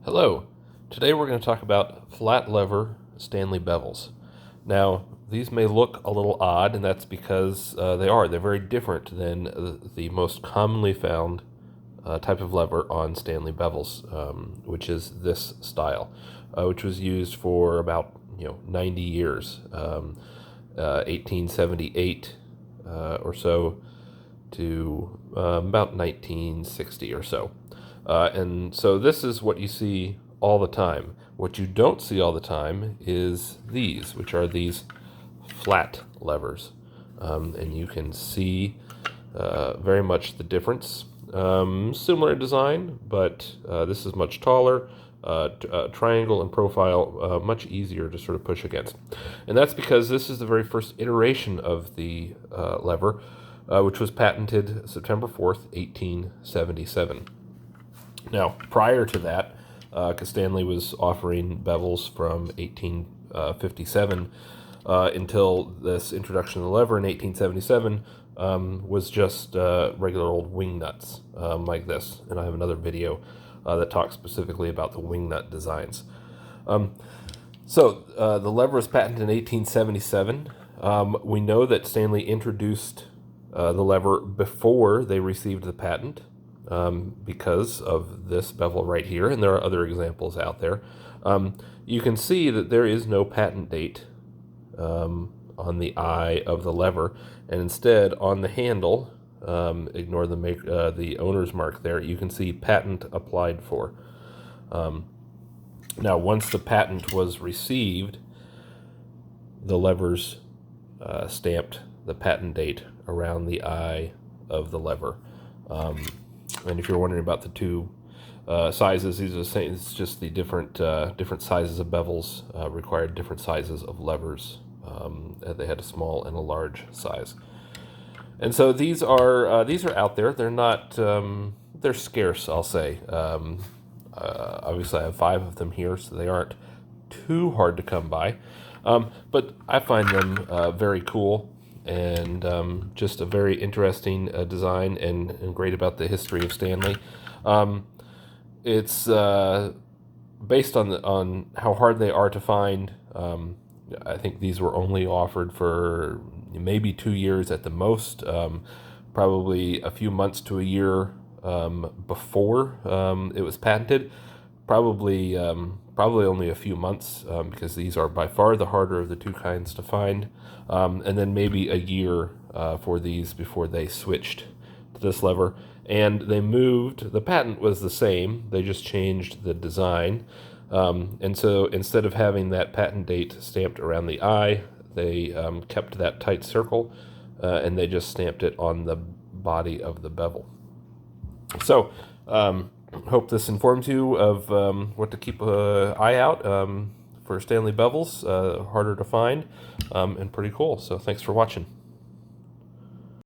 Hello. Today we're going to talk about flat lever Stanley Bevels. Now, these may look a little odd, and that's because they're very different than the most commonly found type of lever on Stanley Bevels, which is this style, which was used for about 90 years, 1878 or so to about 1960 or so. And so this is what you see all the time. What you don't see all the time is these, which are these flat levers. And you can see very much the difference. Similar design, but this is much taller, triangle and profile, much easier to sort of push against. And that's because this is the very first iteration of the lever, which was patented September 4th, 1877. Now, prior to that, because Stanley was offering bevels from 1857 until this introduction of the lever in 1877, was just regular old wing nuts like this. And I have another video that talks specifically about the wing nut designs. So the lever was patented in 1877. We know that Stanley introduced the lever before they received the patent. Because of this bevel right here, and there are other examples out there. You can see that there is no patent date on the eye of the lever, and instead on the handle, ignore the owner's mark there, you can see patent applied for. Now, once the patent was received, the levers stamped the patent date around the eye of the lever. And if you're wondering about the two sizes, these are the same. It's just the different sizes of bevels required different sizes of levers. They had a small and a large size, and so these are out there. They're not they're scarce, I'll say. Obviously, I have 5 of them here, so they aren't too hard to come by. But I find them very cool. And just a very interesting design, and great about the history of Stanley. It's based on how hard they are to find. I think these were only offered for maybe 2 years at the most, probably a few months to a year before it was patented. Probably only a few months, because these are by far the harder of the two kinds to find, and then maybe a year for these before they switched to this lever. And they moved, the patent was the same, they just changed the design. And so instead of having that patent date stamped around the eye, they kept that tight circle, and they just stamped it on the body of the bevel. So, hope this informs you of what to keep an eye out for Stanley Bevels. Harder to find and pretty cool. So thanks for watching.